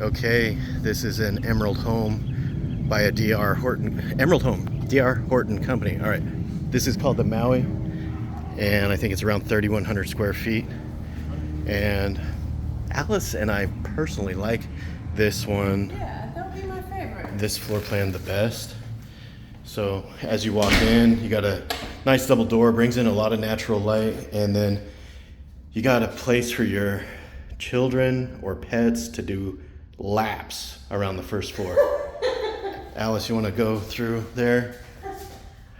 Okay, this is an Emerald Home by a DR Horton, Emerald Home, DR Horton company. All right, this is called the Maui, and I think it's around 3,100 square feet. And Alice and I personally like this one. Yeah, that would be my favorite. This floor plan the best. So as you walk in, you got a nice double door, brings in a lot of natural light, and then you got a place for your children or pets to do laps around the first floor. Alice, you want to go through there?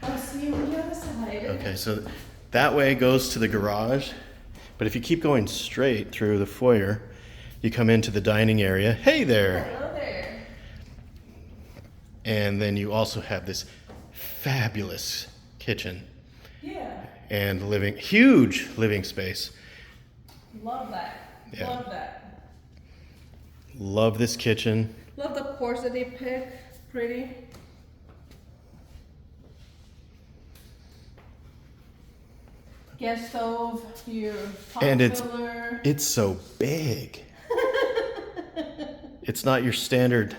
I'll see you on the other side. Okay, so that way goes to the garage, but if you keep going straight through the foyer, you come into the dining area. Hey there! Hello there. And then you also have this fabulous kitchen. Yeah. And huge living space. Love that. Yeah. Love that. Love this kitchen. Love the pours that they pick. Pretty. Gas stove, your pot And filler. it's so big. It's not your standard,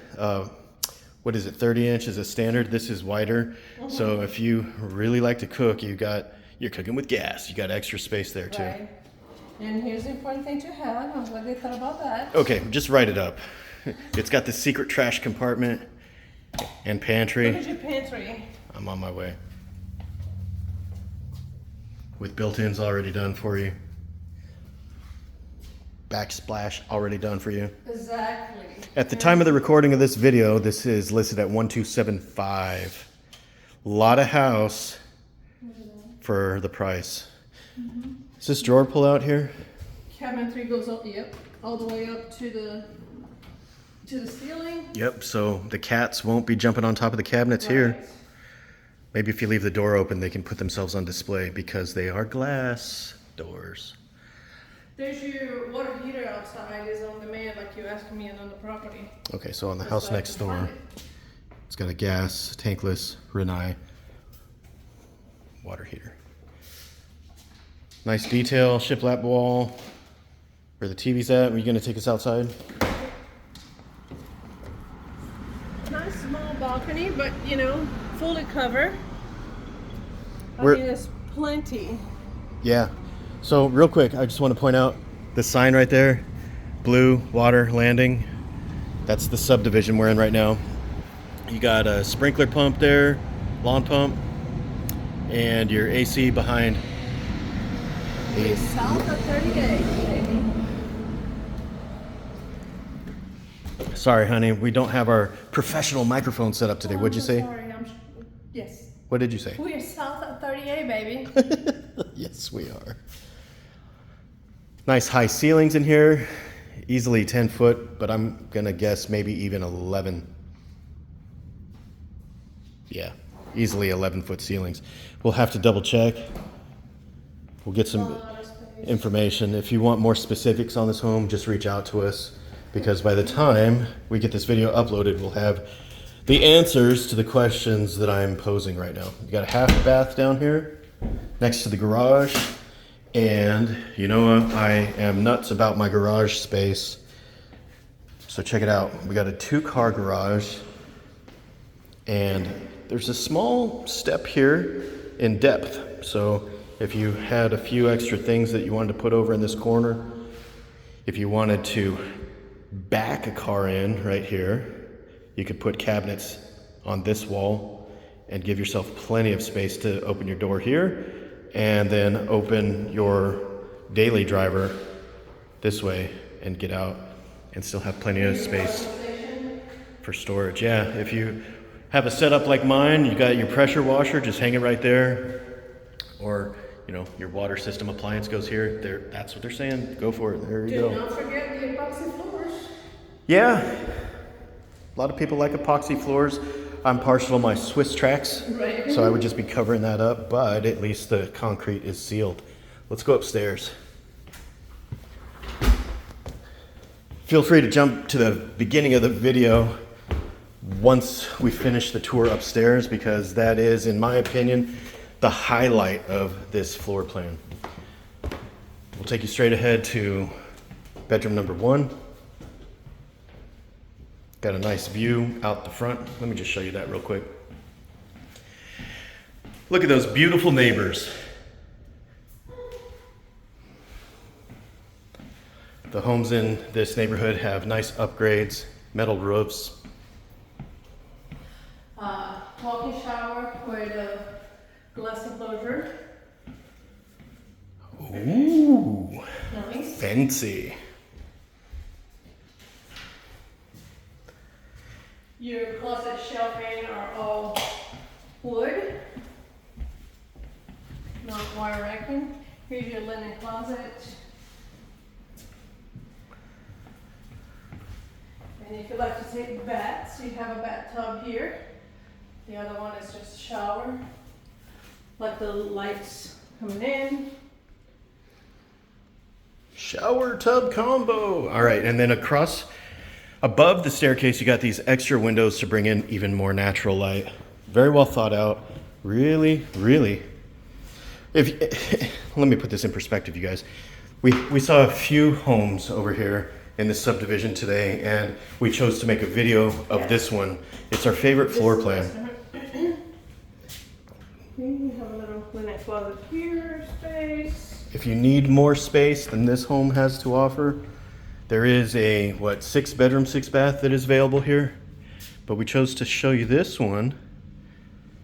what is it, 30 inch is a standard. This is wider. So if you really like to cook, you're cooking with gas. You got extra space there too. Right. And here's the important thing to have. I'm glad they thought about that. Okay, just write it up. It's got the secret trash compartment and pantry. Look at your pantry. I'm on my way. With built-ins already done for you. Backsplash already done for you. Exactly. At the time of the recording of this video, this is listed at 1,275. Lot of house for the price. Is this drawer pull out here? Cabinetry goes up, yep, all the way up to the ceiling. Yep, so the cats won't be jumping on top of the cabinets here. Right. Maybe if you leave the door open, they can put themselves on display because they are glass doors. There's your water heater outside is on demand, like you asked me, and on the property. Okay, so on the That's house why I next can door, find it. it's got a gas, tankless, Rinnai water heater. Nice detail, shiplap wall. Where the TV's at. Are you gonna take us outside? Nice small balcony, but you know, fully covered. I We're- mean, there's plenty. Yeah. So real quick, I just want to point out the sign right there, Bluewater Landing. That's the subdivision we're in right now. You got a sprinkler pump there, lawn pump, and your AC behind. It's south of 38, baby. Sorry, honey, we don't have our professional microphone set up today. What'd you say? Sorry, yes. What did you say? We are south of 38, baby. Yes, we are. Nice high ceilings in here, easily 10 foot, but I'm gonna guess maybe even 11. Yeah, easily 11-foot ceilings. We'll have to double check. We'll get some information. If you want more specifics on this home, just reach out to us, because by the time we get this video uploaded, we'll have the answers to the questions that I'm posing right now. You got a half bath down here next to the garage. And you know, I am nuts about my garage space. So check it out. We got a 2-car garage, and there's a small step here in depth. So if you had a few extra things that you wanted to put over in this corner, if you wanted to back a car in right here, you could put cabinets on this wall and give yourself plenty of space to open your door here, and then open your daily driver this way and get out and still have plenty of space for storage. Yeah, if you have a setup like mine, you got your pressure washer, just hang it right there. Or, you know, your water system appliance goes here. That's what they're saying. Go for it. There you Do go. not forget the epoxy floors. Yeah, a lot of people like epoxy floors. I'm partial to my Swiss tracks, Right. so I would just be covering that up, but at least the concrete is sealed. Let's go upstairs. Feel free to jump to the beginning of the video once we finish the tour upstairs, because that is, in my opinion, the highlight of this floor plan. We'll take you straight ahead to bedroom number 1. Got a nice view out the front. Let me just show you that real quick. Look at those beautiful neighbors. The homes in this neighborhood have nice upgrades, metal roofs. Walk-in shower with a glass enclosure. Ooh, Nice. fancy. Your closet shelving are all wood, not wire racking. Here's your linen closet. And if you like to take baths, you have a bathtub here. The other one is just a shower. Like the lights coming in. Shower tub combo. All right, and then above the staircase, you got these extra windows to bring in even more natural light. Very well thought out. Really, really. Let me put this in perspective, you guys. We saw a few homes over here in this subdivision today, and we chose to make a video of this one. It's our favorite floor plan. You have a little linen closet here, space. If you need more space than this home has to offer, there is a 6 bedroom, 6 bath that is available here. But we chose to show you this one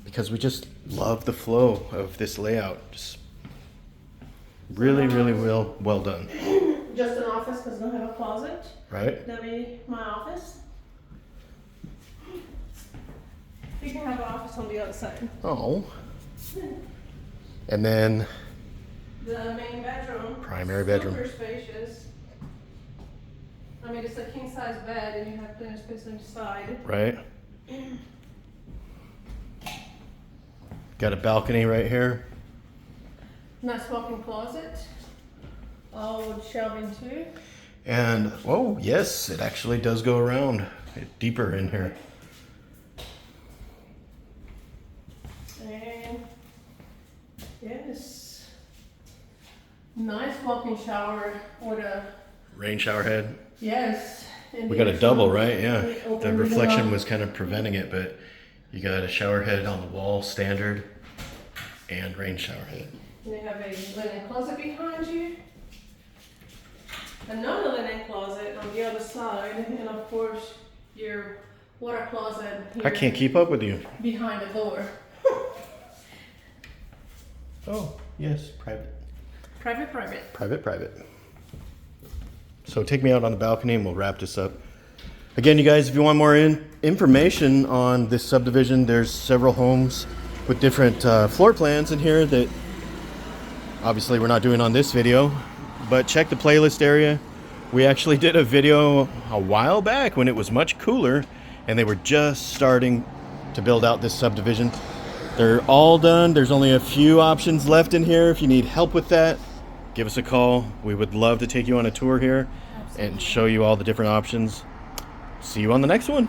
because we just love the flow of this layout. Just really, really well done. Just an office because I don't have a closet. Right? That'll be my office. You can have an office on the other side. Oh. And then The main bedroom. Primary bedroom. Super spacious. I mean, it's a king size bed and you have plenty of space on the side. right? Got a balcony right here. Nice walk-in closet. All wood shelving too. And, oh, yes, it actually does go around deeper in here. And yes, nice walk-in shower with a Rain shower head. yes. And We got a double, right? we Yeah. open The it reflection up. was kind of preventing it, but you got a shower head on the wall, standard, and rain shower head. And you have a linen closet behind you. Another linen closet on the other side, and of course your water closet here I can't keep up with you. behind the door. Oh, yes, private. Private. So take me out on the balcony and we'll wrap this up. Again, you guys, if you want more information on this subdivision, there's several homes with different floor plans in here that obviously we're not doing on this video, but check the playlist area. We actually did a video a while back when it was much cooler and they were just starting to build out this subdivision. They're all done. There's only a few options left in here. If you need help with that, give us a call. We would love to take you on a tour here and show you all the different options. See you on the next one.